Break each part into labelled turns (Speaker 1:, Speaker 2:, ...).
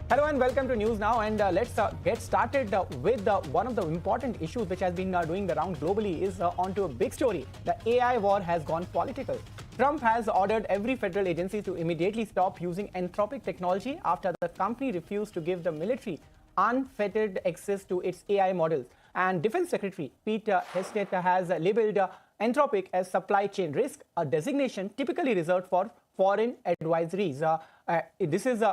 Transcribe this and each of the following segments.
Speaker 1: Hello and welcome to News Now, and let's get started with one of the important issues which has been doing the round globally is onto a big story. The AI war has gone political. Trump has ordered every federal agency to immediately stop using Anthropic technology after the company refused to give the military unfettered access to its AI models. And Defense Secretary Pete Hegseth has labeled Anthropic as supply chain risk, a designation typically reserved for foreign advisories. This is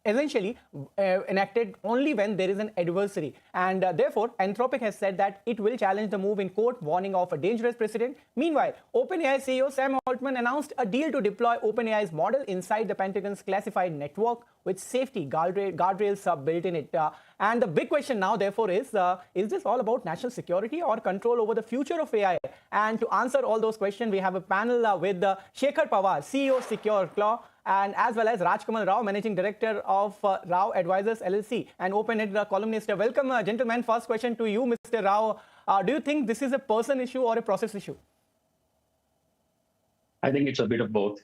Speaker 1: essentially enacted only when there is an adversary. And therefore, Anthropic has said that it will challenge the move in court, warning of a dangerous precedent. Meanwhile, OpenAI CEO Sam Altman announced a deal to deploy OpenAI's model inside the Pentagon's classified network with safety guardrails built in it. And the big question now, therefore, is this all about national security or control over the future of AI? And to answer all those questions, we have a panel with Shekhar Pawar, CEO SecureClaw, and as well as Rajkamal Rao, Managing Director of Rao Advisors LLC and OpenAI columnist. Welcome, gentlemen. First question to you, Mr. Rao. Do you think this is a person issue or a process issue?
Speaker 2: I think it's a bit of both.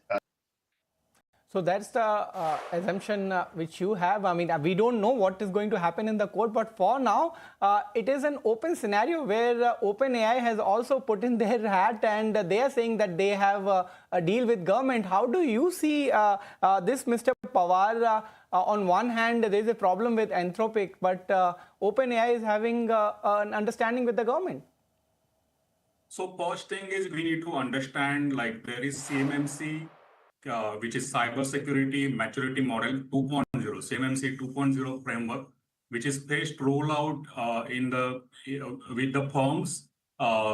Speaker 1: So that's the assumption which you have. I mean, we don't know what is going to happen in the court, but for now, it is an open scenario where OpenAI has also put in their hat and they are saying that they have a deal with government. How do you see this, Mr. Pawar? On one hand, there is a problem with Anthropic, but OpenAI is having an understanding with the government.
Speaker 3: So first thing is we need to understand, like, there is CMMC, which is Cybersecurity Maturity Model 2.0, CMMC 2.0 framework, which is phased rollout with the firms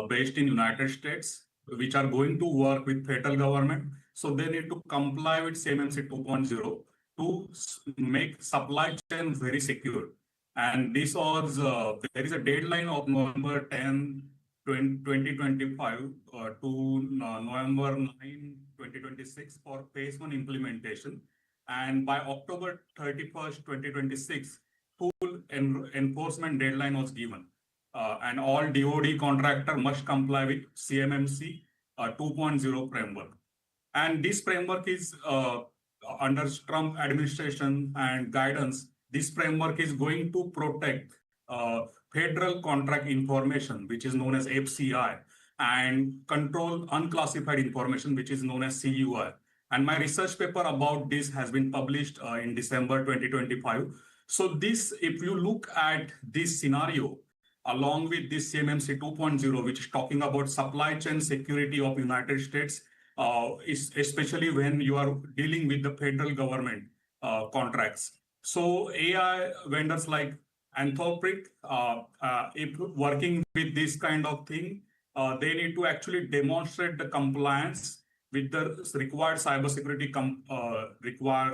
Speaker 3: based in United States, which are going to work with federal government. So they need to comply with CMMC 2.0 to make supply chain very secure. And this was, there is a deadline of November 10, 2025 to November 9, 2026 for phase 1 implementation. And by October 31st, 2026, full enforcement deadline was given. And all DoD contractor must comply with CMMC 2.0 framework. And this framework is under Trump administration and guidance. This framework is going to protect federal contract information, which is known as FCI, and control unclassified information, which is known as CUI. And my research paper about this has been published in December 2025. So this, if you look at this scenario, along with this CMMC 2.0, which is talking about supply chain security of United States, especially when you are dealing with the federal government contracts. So AI vendors like Anthropic, if working with this kind of thing, they need to actually demonstrate the compliance with the required cybersecurity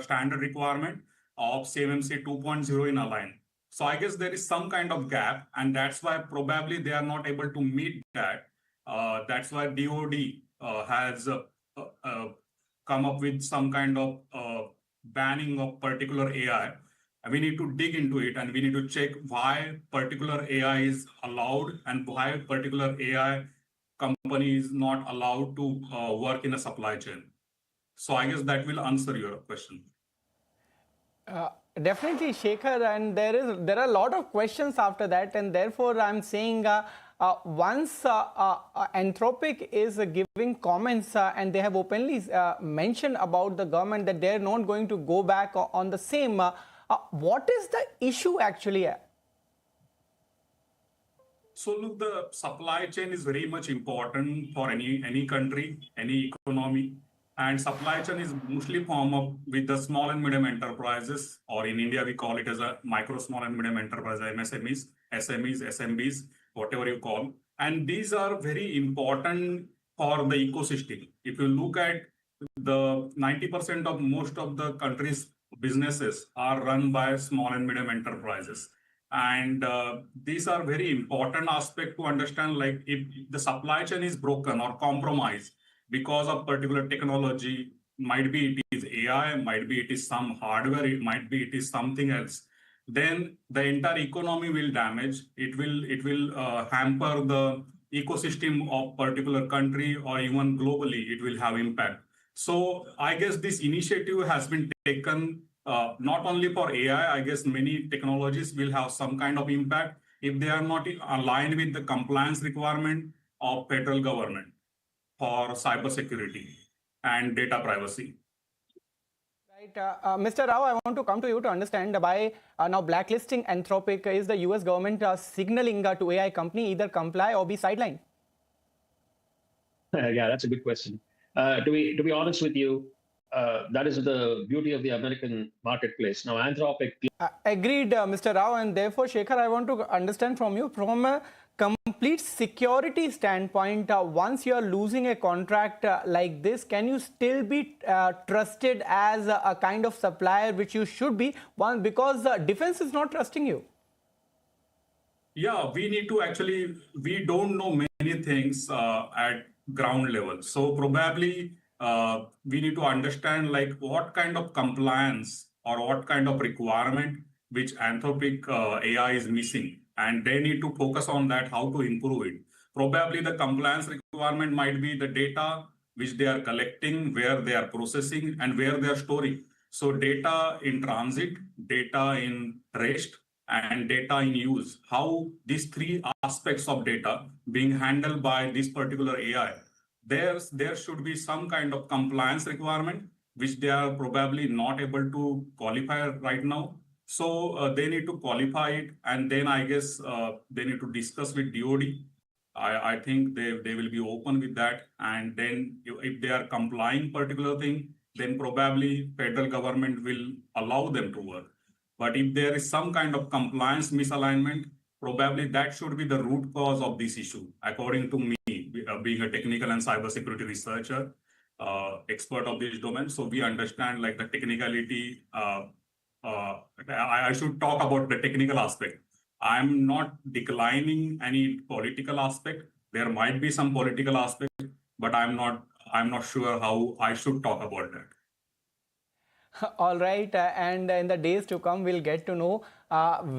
Speaker 3: standard requirement of CMMC 2.0 in align. So I guess there is some kind of gap, and that's why probably they are not able to meet that. That's why DoD has come up with some kind of banning of particular AI. We need to dig into it and we need to check why particular AI is allowed and why particular AI company is not allowed to work in a supply chain. So I guess that will answer your question.
Speaker 1: Definitely, Shekhar, and there are a lot of questions after that, and therefore I'm saying once Anthropic is giving comments and they have openly mentioned about the government that they're not going to go back on the same. What is the issue actually?
Speaker 3: So look, the supply chain is very much important for any country, any economy. And supply chain is mostly formed up with the small and medium enterprises, or in India, we call it as a micro, small and medium enterprise, MSMEs, SMEs, SMBs, whatever you call. And these are very important for the ecosystem. If you look at the 90% of most of the countries' businesses are run by small and medium enterprises. And these are very important aspect to understand, like if the supply chain is broken or compromised because of particular technology, might be it is AI, might be it is some hardware, it might be it is something else, then the entire economy will damage. It will hamper the ecosystem of particular country, or even globally, it will have impact. So I guess this initiative has been taken not only for AI, I guess many technologies will have some kind of impact if they are not aligned with the compliance requirement of federal government for cybersecurity and data privacy.
Speaker 1: Right, Mr. Rao, I want to come to you to understand by now blacklisting Anthropic, is the US government signaling to AI company either comply or be sidelined?
Speaker 2: Yeah, that's a good question. To be honest with you, that is the beauty of the American marketplace. Now, Anthropic.
Speaker 1: Agreed, Mr. Rao, and therefore, Shekhar, I want to understand from you from a complete security standpoint. Once you are losing a contract like this, can you still be trusted as a kind of supplier, which you should be? One, because defense is not trusting you.
Speaker 3: Yeah, we need to actually, we don't know many things at ground level. So probably we need to understand like what kind of compliance or what kind of requirement which Anthropic AI is missing. And they need to focus on that, how to improve it. Probably the compliance requirement might be the data which they are collecting, where they are processing, and where they are storing. So data in transit, data in rest, and data in use, how these three aspects of data being handled by this particular AI, there should be some kind of compliance requirement, which they are probably not able to qualify right now. So they need to qualify it, and then I guess they need to discuss with DoD. I think they will be open with that. And then if they are complying particular thing, then probably federal government will allow them to work. But if there is some kind of compliance misalignment, probably that should be the root cause of this issue, according to me, being a technical and cybersecurity researcher, expert of this domain. So we understand like the technicality. I should talk about the technical aspect. I'm not declining any political aspect. There might be some political aspect, but I'm not sure how I should talk about that.
Speaker 1: All right, and in the days to come, we'll get to know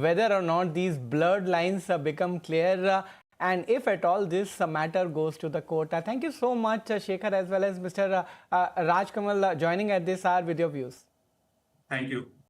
Speaker 1: whether or not these blurred lines become clear, and if at all this matter goes to the court. Thank you so much, Shekhar, as well as Mr. Rajkamal, joining at this hour with your views.
Speaker 3: Thank you.